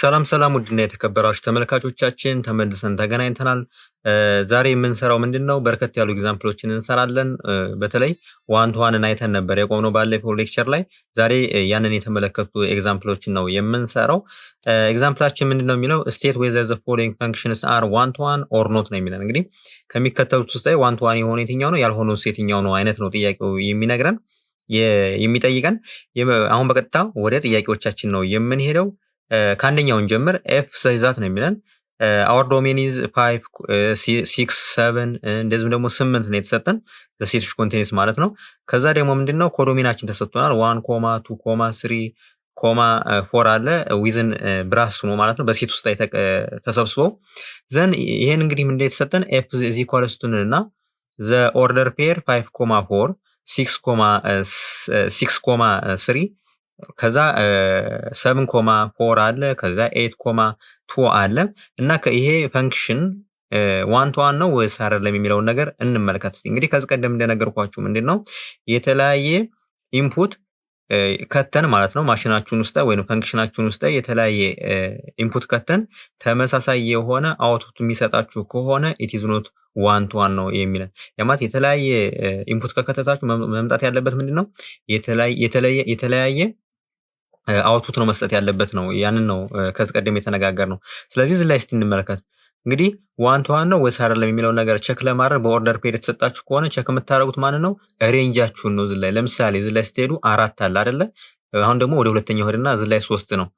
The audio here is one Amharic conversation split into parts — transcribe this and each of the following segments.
ሰላም ውድና የተከበራችሁ ተመልካቾቻችን ተመልሰን ተገናኝተናል። ዛሬ የምንሰራው ምንድነው በርከት ያሉ ኤግዛምፕሎችን እንሰራለን። በተለይ ዋን ቱ ዋንን አይተን ነበር የቆምነው ባለፈው ሌክቸር ላይ። ዛሬ ያንን የተመለከቱ ኤግዛምፕሎችን ነው የምንሰራው። ኤግዛምፕላችን ምንድነው የሚለው state whether the following functions are one to one or not ነው የሚለን። እንግዲህ ከሚከተሉት ውስጥ ላይ ዋን ቱ ዋን የሆነ የትኛው ነው ያልሆነው የትኛው ነው አይነት ነው ጥያቄው የሚነግረን የሚጠይቀን። አሁን በቀጥታ ወደ ጥያቄዎቻችን ነው የምንሄደው። ከአንደኛውን ጀምር ኤፍ ሳይዛት ነው የሚለን our domain is 5 6 7 እንደዚህም ደግሞ 8 ነው የተሰጠን ለሴቶች ኮንቴንስ ማለት ነው። ከዛ ደግሞ ምንድነው ኮዶሜናችን ተሰጥቶናል 1 2 3 4 አለ ዊዝን ብራስ ነው ማለት ነው በሴት ውስጥ ላይ ተሰብስበው ዘን ይሄን እንግዲህ ምንድነው የተሰጠን ኤፍ is equals to እና the order pair 5 4 6 3 ከዛ 7 አለ ከዛ 8 2 አለ እና ይሄ ፈንክሽን ዋን ቱ ዋን ነው ወይስ አይደለም የሚለው ነገር እንመልከት። እንግዲህ ከዚህ ቀደም እንደነገርኳችሁ ምንድነው የተለያየ ኢንፑት ከተን ማለት ነው ማሽናችሁን ውስጥ ወይንም ፈንክሽናችሁን ውስጥ የተለያየ ኢንፑት ከተን ተመሳሳይ የሆነ አውትፑት የሚሰጣችሁ ከሆነ it is not one to one ነው የሚለን። ያማት የተለያየ ኢንፑት ከከተታችሁ መምጣት ያለበት ምንድነው የተለያየ አውትፑት ነው መስጠት ያለበት ነው። ያንን ነው ከዚህ ቀደም የተነጋገርነው። ስለዚህ እዚህ ላይ እስቲ እንመለከት። እንግዲህ ዋን ቱ ዋን ነው ወይስ አይደለም የሚለው ነገር ቼክ ለማድረግ በኦርደር ፔር የተሰጣችሁ ከሆነ ቼክ የምታደርጉት ማን ነው ሬንጃችሁን ነው። እዚህ ላይ ለምሳሌ እዚህ ላይ ስትሄዱ 4 አለ አይደለ? አሁን ደግሞ ወደ ሁለተኛው ሄድና እዚህ ላይ 3 ነው።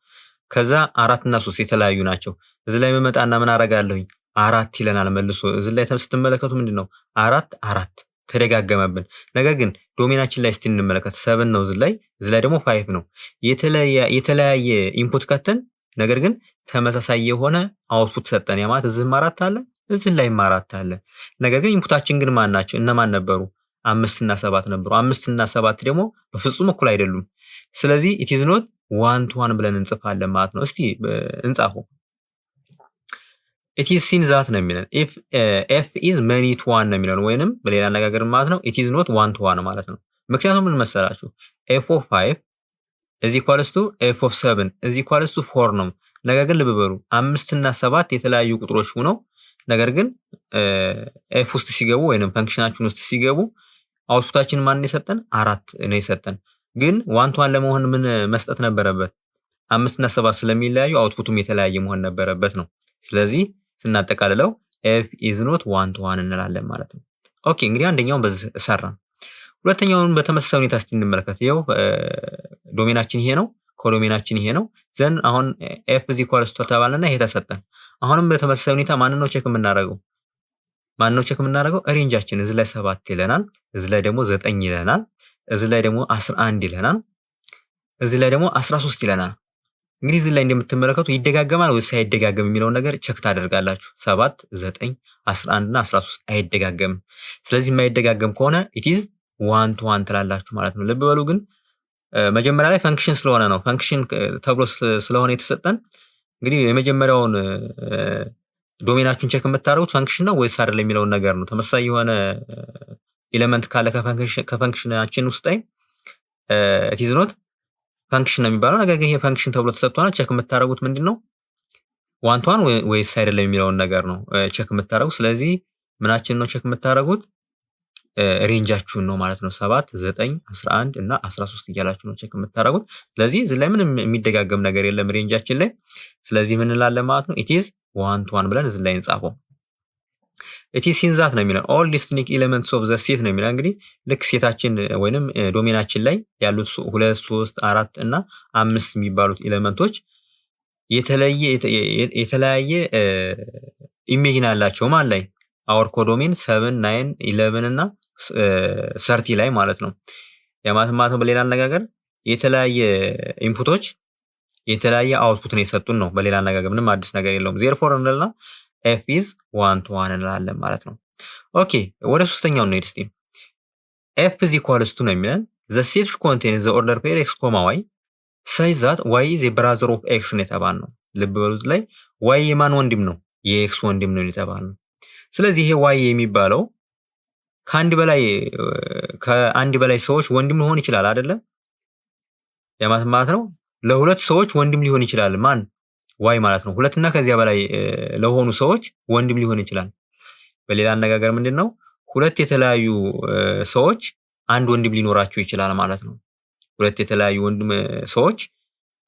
ከዛ 4 እና 3 የተለያዩ ናቸው። እዚህ ላይ መመጣና ምን አደርጋለሁኝ 4 ይለናል መልሶ። እዚህ ላይ ስትመለከቱ ምንድነው 4 ተደጋገመብን። ነገር ግን ዶሜናችን ላይ እስቲ እንመለከት 7 ነው እዚህ ላይ ደግሞ 5 ነው። የተለያየ ኢንፑት ከተን ነገር ግን ተመሳሳይ የሆነ አውትፑት ሰጠን። ያ ማለት እዚህም 4 አለ እዚህ ላይም 4 አለ። ነገር ግን ኢንፑታችን ግን ማን ናቸው እነማን ነበሩ? 5 እና 7 ነበሩ። 5 እና 7 ደግሞ በፍጹም እኩል አይደሉም። ስለዚህ it is not one to one ብለን እንጽፋለን ማለት ነው። እስቲ እንጻፈው። it is seen that ነው የሚለን if f is many to one ነው የሚለን ወይንም በሌላ አነጋገር ማለት ነው it is not one to one ማለት ነው። ምክንያቱም ምን መሰላችሁ f of 5 is equals to f of 7 is equals to 4 ነው። ነገር ግን ልብ በሉ 5 እና 7 የተለያዩ ቁጥሮች ሆነው ነገር ግን f ውስጥ ሲገቡ ወይንም ፈንክሽናችን ውስጥ ሲገቡ አውትፑታችን ማን የሰጠን 4 ነው የሰጠን። ግን ዋን ቱ ዋን ለመሆን ምን መስጠት ነበረበት? 5 እና 7 ስለሚለያዩ አውትፑቱም የተለያየ መሆን ነበረበት ነው። ስለዚህ ስናጠቃልለው f is not one to one እንላለን ማለት ነው። ኦኬ እንግዲህ አንደኛውን በዚህ ሰራን። ሁለተኛውን በተመሳሳይ ሁኔታ እስቲ እንመለከት። ይሄው ዶሜናችን ይሄ ነው፣ ኮዶሜናችን ይሄ ነው። ዘን አሁን f is equals to ተባለና ይሄ ተሰጠን። አሁንም በተመሳሳይ ሁኔታ ማንን ነው ቼክ የምናደርገው? ሬንጃችን እዚህ ላይ 7 ይለናል፣ እዚህ ላይ ደግሞ 9 ይለናል፣ እዚህ ላይ ደግሞ 11 ይለናል፣ እዚህ ላይ ደግሞ 13 ይለናል። እንግዲህ እዚህ ላይ እንደምትመለከቱ ይደጋገማል ወይስ አይደጋገም የሚለው ነገር ቼክ ታደርጋላችሁ። 7 9 11 እና 13 አይደጋገምም። ስለዚህ የማይደጋገም ከሆነ it is one to one ትላላችሁ ማለት ነው። ልብ በሉ ግን መጀመሪያ ላይ ፈንክሽን ስለሆነ ነው ፈንክሽን ተብሎ ስለሆነ የተሰጠን እንግዲህ የመጀመሪያውን ዶሜናችሁን ቼክ የምታደርጉት ፈንክሽን ነው ወይስ አይደለም የሚለው ነገር ነው። ተመሳሳይ የሆነ ኤሌመንት ካለ ከፈንክሽናችን ውስጥ ላይ it is not ፈንክሽን ነው የሚባለው። ነገር ግን ይሄ ፈንክሽን ተብሎ ተሰጥቷል። ቼክ የምታደርጉት ምንድነው ዋን ቱ ዋን ወይስ አይደለም የሚለውን ነገር ነው ቼክ የምታደርጉት። ስለዚህ ምናችን ነው ቼክ የምታደርጉት ሬንጃችሁን ነው ማለት ነው። 7 9 11 እና 13 እያላችሁ ነው ቼክ የምታደርጉት። ስለዚህ እዚህ ላይ ምንም የሚደጋገም ነገር የለም ሬንጃችን ላይ። ስለዚህ ምን እንላለን ማለት ነው it is one to one ብለን እዚህ ላይ እንጻፈው። it is seen that ነው የሚለው all distinct elements of the set ነው የሚለው። እንግዲህ ልክ ሴታችን ወይንም ዶሜናችን ላይ ያሉት 2 3 4 እና 5 የሚባሉት ኤሌመንቶች የተለያየ ኢሜጅን አላቸው ማለት ላይ our codomain 7 9 11 እና 30 ላይ ማለት ነው። ያማት በሌላ አነጋገር የተለያየ ኢንፑቶች የተለያየ አውትፑት ነው የሰጡን ነው። በሌላ አነጋገር ምንም አዲስ ነገር የለውም። therefore እንልና f is one to one እንላለን ማለት ነው። ኦኬ ወደ ሶስተኛው ነው እስቲ f is equals to ነው የሚለን the set contains the order pair x, y such that y is a brother of x ነው የተባልነው። ልብ በሉ ላይ y የማን ወንድም ነው? የx ወንድም ነው የተባልነው። ስለዚህ ይሄ y የሚባለው ከአንድ በላይ ሰዎች ወንድም ሊሆን ይችላል አይደለ? ማለት ነው ለሁለት ሰዎች ወንድም ሊሆን ይችላል ማን ዋይ ማለት ነው። ሁለትና ከዚያ በላይ ለሆኑ ሰዎች ወንድም ሊሆን ይችላል። በሌላ አነጋገር ምንድነው ሁለት የተለያዩ ሰዎች አንድ ወንድም ሊኖራቸው ይችላል ማለት ነው። ሁለት የተለያዩ ሰዎች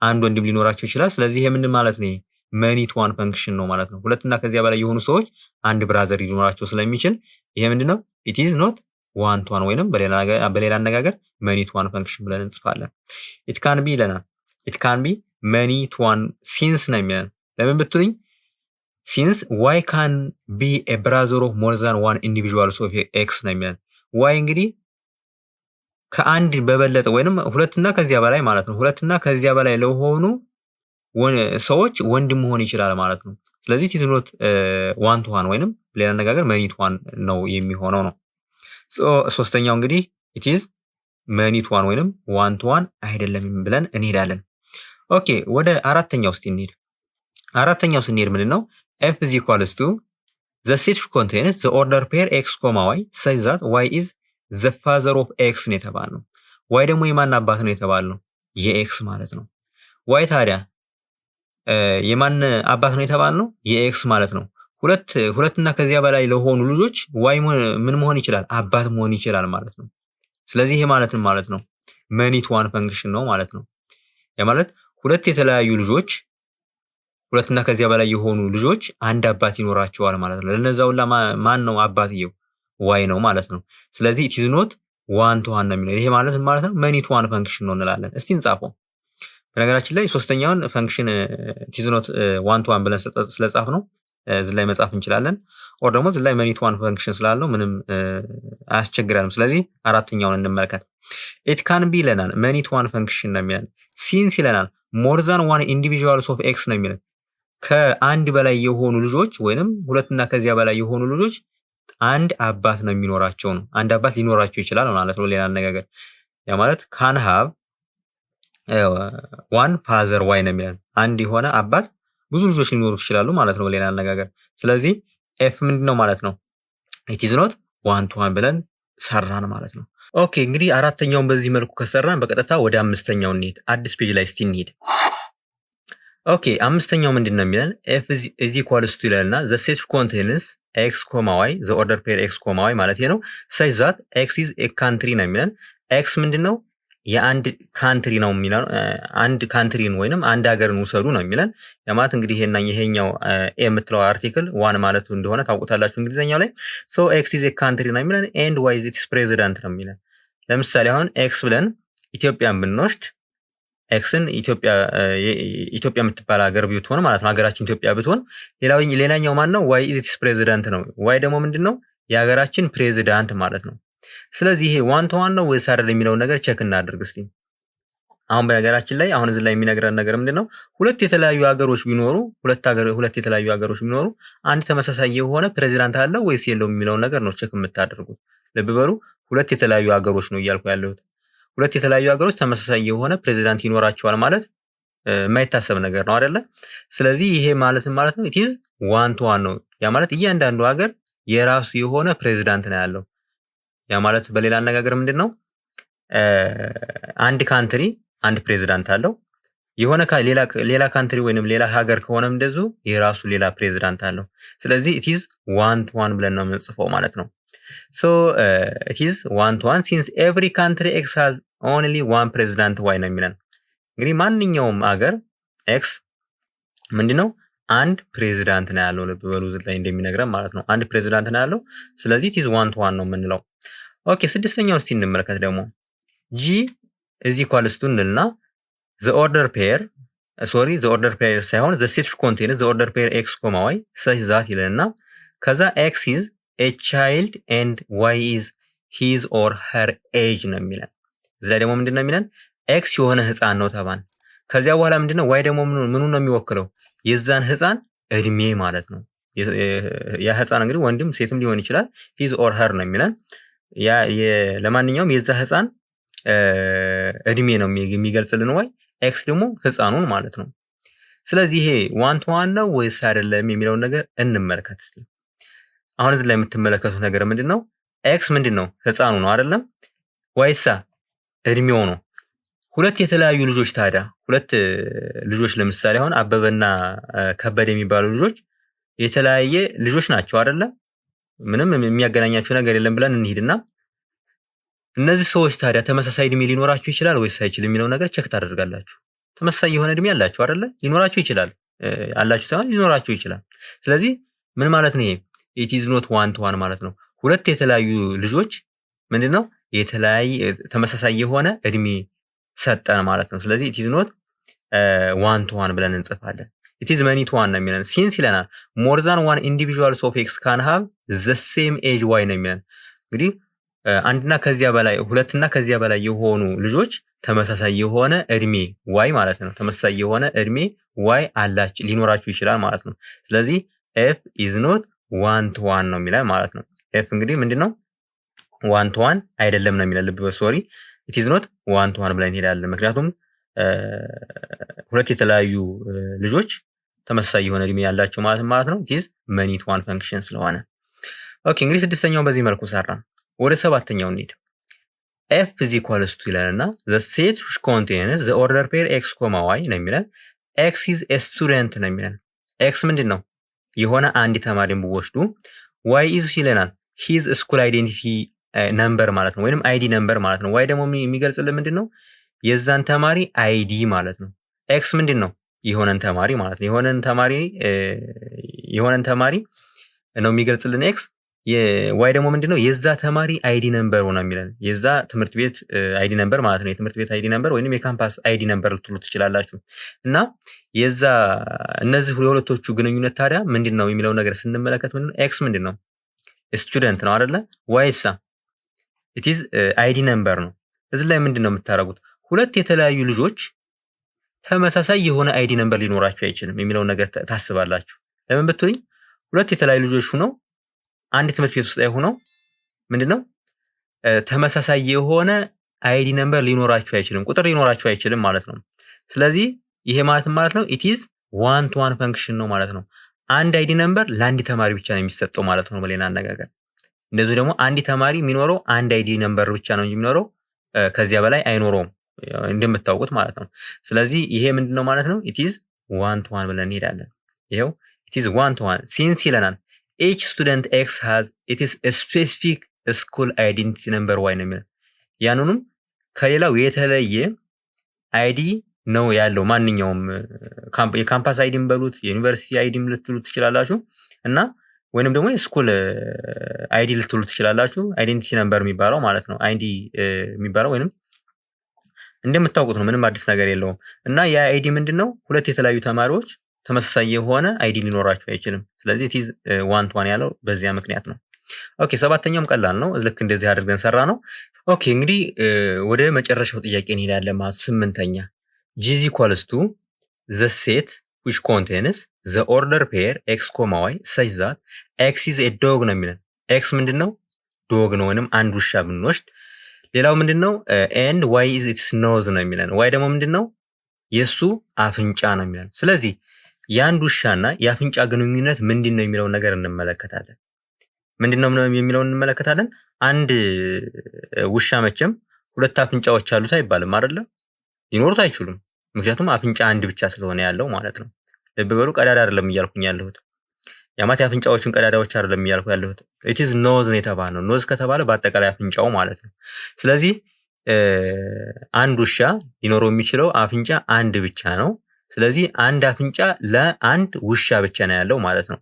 አንድ ወንድም ሊኖራቸው ይችላል። ስለዚህ ይሄ ምን ማለት ነው? መኒ ቱ ዋን ፈንክሽን ነው ማለት ነው። ሁለትና ከዚያ በላይ የሆኑ ሰዎች አንድ ብራዘር ሊኖራቸው ስለሚችል ይሄ ምንድነው? ኢት ኢዝ ኖት ዋን ቱ ዋን ወይንም በሌላ አነጋገር መኒ ቱ ዋን ፈንክሽን ብለን እንጽፋለን። ኢት ካን ቢ ይለናል። ኢት ካን ቢ መኒ ቱ ዋን ሲንስ ነው የሚለን። ለምን ብትሉኝ ሲንስ ዋይ ካን ቢ ኤ ብራዘር ኦፍ ሞር ዛን ዋን ኢንዲቪዥዋልስ ኦፍ ኤክስ ነው የሚለን። ዋይ እንግዲህ ከአንድ በበለጠ ወይንም ሁለትና ከዚያ በላይ ማለት ነው። ሁለትና ከዚያ በላይ ለሆኑ ሰዎች ወንድም መሆን ይችላል ማለት ነው። ስለዚህ ኢት ኢዝ ኖት ዋን ቱ ዋን ወይንም ሌላ አነጋገር መኒ ቱ ዋን ነው የሚሆነው ነው። ሶስተኛው እንግዲህ ኢት ኢዝ መኒ ቱ ዋን ወይንም ዋን ቱ ዋን አይደለም ብለን እንሄዳለን። ኦኬ ወደ አራተኛው እስቲ እንሄድ። አራተኛው ስንሄድ ምንድነው? f is equals to the set contains the order pair x, y such that y is the father of x ነው የተባልነው። y ደግሞ የማን አባት ነው የተባልነው? የኤክስ ማለት ነው። y ታዲያ የማን አባት ነው የተባልነው? የኤክስ ማለት ነው። ሁለትና ከዚያ በላይ ለሆኑ ልጆች y ምን መሆን ይችላል? አባት መሆን ይችላል ማለት ነው። ስለዚህ ይሄ ማለት ነው መኒ ቱ ዋን ፈንክሽን ነው ማለት ነው። ያ ማለት ሁለት የተለያዩ ልጆች ሁለትና ከዚያ በላይ የሆኑ ልጆች አንድ አባት ይኖራቸዋል ማለት ነው። ለነዛ ሁላ ማን ነው አባትየው? ዋይ ነው ማለት ነው። ስለዚህ ኢት ኢዝ ኖት ዋን ቱ ዋን ነው የሚለው። ይሄ ማለት ነው መኒ ቱ ዋን ፈንክሽን ነው እንላለን። እስቲ እንጻፈው። በነገራችን ላይ ሶስተኛውን ፈንክሽን ኢት ኢዝ ኖት ዋን ቱ ዋን ብለን ስለጻፍ ነው እዚህ ላይ መጻፍ እንችላለን። ኦር ደግሞ እዚህ ላይ መኒ ቱ ዋን ፈንክሽን ስላለው ምንም አያስቸግረንም። ስለዚህ አራተኛውን እንመልከት። ኢት ካን ቢ ይለናል መኒ ቱ ዋን ፈንክሽን ነው የሚለን። ሲንስ ይለናል ሞር ዛን ዋን ኢንዲቪዥዋልስ ኦፍ ኤክስ ነው የሚለን። ከአንድ በላይ የሆኑ ልጆች ወይንም ሁለትና ከዚያ በላይ የሆኑ ልጆች አንድ አባት ነው የሚኖራቸው ነው። አንድ አባት ሊኖራቸው ይችላል ማለት ነው። ሌላ አነጋገር ያ ማለት ካን ሃቭ ዋን ፋዘር ዋይ ነው የሚለን። አንድ የሆነ አባት ብዙ ልጆች ሊኖሩት ይችላሉ ማለት ነው። ሌላ አነጋገር ስለዚህ ኤፍ ምንድነው ማለት ነው? ኢት ኢዝ ኖት ዋን ቱ ዋን ብለን ሰራን ማለት ነው። ኦኬ እንግዲህ አራተኛውን በዚህ መልኩ ከሰራን በቀጥታ ወደ አምስተኛው እንሂድ። አዲስ ፔጅ ላይ እስቲ እንሂድ። ኦኬ አምስተኛው ምንድነው የሚለን? f is equals to ይላልና the set contains x, y the order pair x, y ማለት ነው such that x is a country ነው የሚለን። x ምንድነው? የአንድ ካንትሪ ነው የሚለው። አንድ ካንትሪን ወይንም አንድ ሀገርን ውሰዱ ነው የሚለን። ያማት እንግዲህ ይሄኛው የምትለው አርቲክል ዋን ማለት እንደሆነ ታውቁታላችሁ እንግሊዘኛው ላይ። so x is a country ነው የሚለን and y is its president ነው የሚለን። ለምሳሌ አሁን x ብለን ኢትዮጵያን ብንወስድ ኤክስን ኢትዮጵያ የምትባል ሀገር ብትሆን ማለት ነው ሀገራችን ኢትዮጵያ ብትሆን ሌላኛው ማን ነው? ዋይ ኢዝ ኢትስ ፕሬዚዳንት ነው። ዋይ ደግሞ ምንድነው? የሀገራችን ፕሬዚዳንት ማለት ነው። ስለዚህ ይሄ ዋን ቱ ዋን ነው ወይስ አይደል የሚለውን ነገር ቼክ እናድርግ እስቲ። አሁን በነገራችን ላይ አሁን እዚህ ላይ የሚነግረን ነገር ምንድነው? ሁለት የተለያዩ ሀገሮች ቢኖሩ ሁለት የተለያዩ ሀገሮች ቢኖሩ አንድ ተመሳሳይ የሆነ ፕሬዚዳንት አለ ወይስ የለውም የሚለውን ነገር ነው ቼክ የምታደርጉት። ልብ በሉ ሁለት የተለያዩ ሀገሮች ነው እያልኩ ያለሁት። ሁለት የተለያዩ ሀገሮች ተመሳሳይ የሆነ ፕሬዚዳንት ይኖራቸዋል ማለት የማይታሰብ ነገር ነው አይደለ? ስለዚህ ይሄ ማለት ነው ኢት ኢዝ ዋን ቱ ዋን ነው። ያ ማለት እያንዳንዱ ሀገር የራሱ የሆነ ፕሬዚዳንት ነው ያለው። ያ ማለት በሌላ አነጋገር ምንድነው? አንድ ካንትሪ አንድ ፕሬዚዳንት አለው። የሆነ ሌላ ካንትሪ ወይንም ሌላ ሀገር ከሆነም እንደዚሁ የራሱ ሌላ ፕሬዚዳንት አለው። ስለዚህ ኢት ኢዝ ዋን ቱ ዋን ብለን ነው የምንጽፈው ማለት ነው። so it is one to one since every country x has only one president y ነው የሚለን። እንግዲህ ማንኛውም ሀገር ኤክስ ምንድነው? አንድ ፕሬዚዳንት ነው ያለው። ልብ በሉ እዚህ ላይ እንደሚነግረን ማለት ነው አንድ ፕሬዚዳንት ነው ያለው። ስለዚህ it is one to one ነው የምንለው። ኦኬ ስድስተኛው እስቲ እንመለከት ደግሞ g is equals to እንልና the order pair ሳይሆን the set contains the order pair x, y such that ይለና ከዛ x is a child and y is his or her age ነው የሚለን። እዚህ ላይ ደግሞ ምንድነው የሚለን? x የሆነ ህፃን ነው ተባን። ከዚያ በኋላ ምንድነው? y ደግሞ ምኑ ነው የሚወክለው? የዛን ህፃን እድሜ ማለት ነው። ያ ህፃን እንግዲህ ወንድም ሴትም ሊሆን ይችላል። his or her ነው የሚለን። ለማንኛውም የዛ ህፃን እድሜ ነው የሚገልጽልን y፣ x ደግሞ ህፃኑን ማለት ነው። ስለዚህ ይሄ ዋን ቱ ዋን ነው ወይስ አይደለም የሚለውን ነገር እንመልከት እስቲ። አሁን እዚህ ላይ የምትመለከቱት ነገር ምንድነው? ኤክስ ምንድነው? ህፃኑ ነው አይደለም? ዋይሳ እድሜው ነው። ሁለት የተለያዩ ልጆች ታዲያ ሁለት ልጆች ለምሳሌ አሁን አበበና ከበደ የሚባሉ ልጆች የተለያየ ልጆች ናቸው አይደለ? ምንም የሚያገናኛቸው ነገር የለም ብለን እንሂድና እነዚህ ሰዎች ታዲያ ተመሳሳይ እድሜ ሊኖራቸው ይችላል ወይስ አይችልም የሚለው ነገር ቼክ ታደርጋላችሁ። ተመሳሳይ የሆነ እድሜ አላችሁ አይደለ? ሊኖራቸው ይችላል። አላችሁ ሳይሆን ሊኖራቸው ይችላል። ስለዚህ ምን ማለት ነው ይሄ? it is not one to one ማለት ነው። ሁለት የተለያዩ ልጆች ምንድነው የተለያየ ተመሳሳይ የሆነ እድሜ ሰጠን ማለት ነው። ስለዚህ it is not one to one ብለን እንጽፋለን። it is many to one ነው የሚለን since ይለናል more than one individuals of x can have the same age y ነው የሚለን። እንግዲህ አንድና ከዚያ በላይ ሁለትና ከዚያ በላይ የሆኑ ልጆች ተመሳሳይ የሆነ እድሜ y ማለት ነው። ተመሳሳይ የሆነ እድሜ y አላችሁ ሊኖራችሁ ይችላል ማለት ነው። ስለዚህ f is not one to one ነው የሚለን ማለት ነው። f እንግዲህ ምንድነው one to one አይደለም ነው የሚለን። ልብ ሶሪ it is not one to one ብለን እንሄዳለን። ምክንያቱም ሁለት የተለያዩ ልጆች ተመሳሳይ የሆነ እድሜ ያላቸው ማለት ነው። it is many to one function ስለሆነ ኦኬ። እንግዲህ ስድስተኛውን በዚህ መልኩ ሰራን። ወደ ሰባተኛው እንሂድ። f is equals to ይለንና the set which contains the order pair x, y ነው የሚለን። x is a student ነው የሚለን። x ምንድነው የሆነ አንድ ተማሪን ብወስዱ y is ይለናል his school identity number ማለት ነው ወይንም ID number ማለት ነው። y ደግሞ የሚገልጽልን ምንድነው የዛን ተማሪ ID ማለት ነው። x ምንድነው የሆነን ተማሪ ማለት ነው። የሆነን ተማሪ ነው የሚገልጽልን x። y ደግሞ ምንድነው የዛ ተማሪ ID ነምበር ነው የሚለን። የዛ ትምህርት ቤት ID ነምበር ማለት ነው። የትምህርት ቤት ID ነምበር ወይንም የካምፓስ ID ነምበር ልትሉት ትችላላችሁ። እና የዛ እነዚህ ሁለቶቹ ግንኙነት ታዲያ ምንድነው የሚለው ነገር ስንመለከት ምንድነው x ምንድነው ስቱደንት ነው አይደለ? y ሳ it is ID ነምበር ነው። እዚህ ላይ ምንድነው የምታረጉት? ሁለት የተለያዩ ልጆች ተመሳሳይ የሆነ ID ነምበር ሊኖራቸው አይችልም የሚለው ነገር ታስባላችሁ። ለምን ብትሉኝ ሁለት የተለያዩ ልጆች ሆነው አንድ ትምህርት ቤት ውስጥ ላይ ሆነው ምንድነው ተመሳሳይ የሆነ ID ነምበር ሊኖራቸው አይችልም፣ ቁጥር ሊኖራቸው አይችልም ማለት ነው። ስለዚህ ይሄ ማለት ነው it is one to one function ነው ማለት ነው። አንድ ID ነምበር ለአንድ ተማሪ ብቻ ነው የሚሰጠው ማለት ነው በሌላ አነጋገር። እንደዚህ ደግሞ አንድ ተማሪ የሚኖረው አንድ ID ነምበር ብቻ ነው የሚኖረው ከዚያ በላይ አይኖረውም እንደምታውቁት ማለት ነው። ስለዚህ ይሄ ምንድነው ማለት ነው it is one to one ብለን እንሄዳለን። ይሄው it is one to one since ይለናል each student x has it is a specific school identity number y ነው የሚለው። ያንኑም ከሌላው የተለየ ID ነው ያለው ማንኛውም የካምፓስ አይዲም በሉት የዩኒቨርሲቲ አይዲም ልትሉት ትችላላችሁ እና ወይንም ደግሞ የስኩል አይዲ ልትሉት ትችላላችሁ። አይዴንቲቲ ነምበር የሚባለው ማለት ነው። አይዲ የሚባለው ወይንም እንደምታውቁት ነው፣ ምንም አዲስ ነገር የለውም። እና ያ አይዲ ምንድነው ሁለት የተለያዩ ተማሪዎች ተመሳሳይ የሆነ አይዲ ሊኖራቸው አይችልም። ስለዚህ it is one to one ያለው በዚያ ምክንያት ነው። ኦኬ ሰባተኛውም ቀላል ነው። ልክ እንደዚህ አድርገን ሰራ ነው። ኦኬ እንግዲህ ወደ መጨረሻው ጥያቄ እንሄዳለን ማለት ስምንተኛ g is equals to the set which contains the order pair x, y such that x is a dog ነው የሚለን። x ምንድነው ዶግ ነው ወይንም አንድ ውሻ ብንወስድ፣ ሌላው ምንድነው and y is its nose ነው የሚለን። y ደግሞ ምንድነው የሱ አፍንጫ ነው የሚለን። ስለዚህ የአንድ ውሻና የአፍንጫ ግንኙነት ምንድነው የሚለው ነገር እንመለከታለን። ምንድነው የሚለውን እንመለከታለን። አንድ ውሻ መቼም ሁለት አፍንጫዎች አሉት አይባልም አይደለ? ሊኖሩት አይችሉም። ምክንያቱም አፍንጫ አንድ ብቻ ስለሆነ ያለው ማለት ነው። ልብ በሉ ቀዳዳ አይደለም እያልኩኝ ያለሁት። ያማት የአፍንጫዎቹን ቀዳዳዎች አይደለም እያልኩ ያለሁት። it is nose ነው የተባለው። ኖዝ ከተባለ በአጠቃላይ አፍንጫው ማለት ነው። ስለዚህ አንድ ውሻ ሊኖረው የሚችለው አፍንጫ አንድ ብቻ ነው። ስለዚህ አንድ አፍንጫ ለአንድ ውሻ ብቻ ነው ያለው ማለት ነው።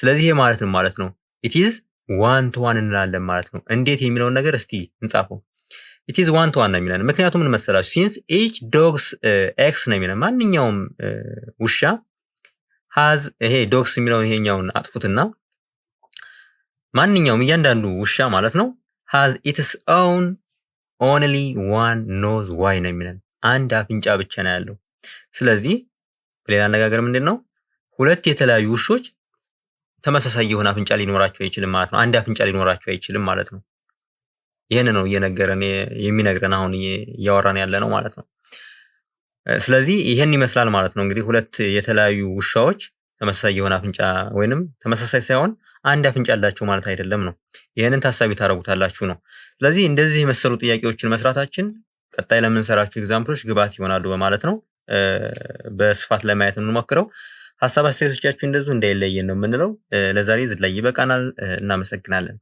ስለዚህ ይሄ ማለት ነው it is one to one እንላለን ማለት ነው። እንዴት የሚለውን ነገር እስቲ እንጻፈው። it is one to one ነው የሚለን ምክንያቱም ምን መሰላችሁ since each dogs x ነው የሚለን ማንኛውም ውሻ has ይሄ dogs የሚለውን ይሄኛውን አጥፉትና ማንኛውም እያንዳንዱ ውሻ ማለት ነው has its own only one nose y ነው የሚለን አንድ አፍንጫ ብቻ ነው ያለው። ስለዚህ በሌላ አነጋገር ምንድነው ሁለት የተለያዩ ውሾች ተመሳሳይ የሆነ አፍንጫ ሊኖራቸው አይችልም ማለት ነው። አንድ አፍንጫ ሊኖራቸው አይችልም ማለት ነው። ይሄን ነው የሚነግረን አሁን እያወራን ያለ ነው ማለት ነው። ስለዚህ ይሄን ይመስላል ማለት ነው። እንግዲህ ሁለት የተለያዩ ውሻዎች ተመሳሳይ የሆነ አፍንጫ ወይንም ተመሳሳይ ሳይሆን አንድ አፍንጫ አላቸው ማለት አይደለም ነው። ይሄንን ታሳቢ ታረጉታላችሁ ነው። ስለዚህ እንደዚህ የመሰሉ ጥያቄዎችን መስራታችን ቀጣይ ለምንሰራቸው ኤግዛምፕሎች ግብዓት ይሆናሉ በማለት ነው በስፋት ለማየት እንሞክረው። ሐሳብ አስተያየቶቻችሁ እንደዚሁ እንዳይለየን ነው የምንለው። ለዛሬ እዚህ ላይ ይበቃናል። እናመሰግናለን።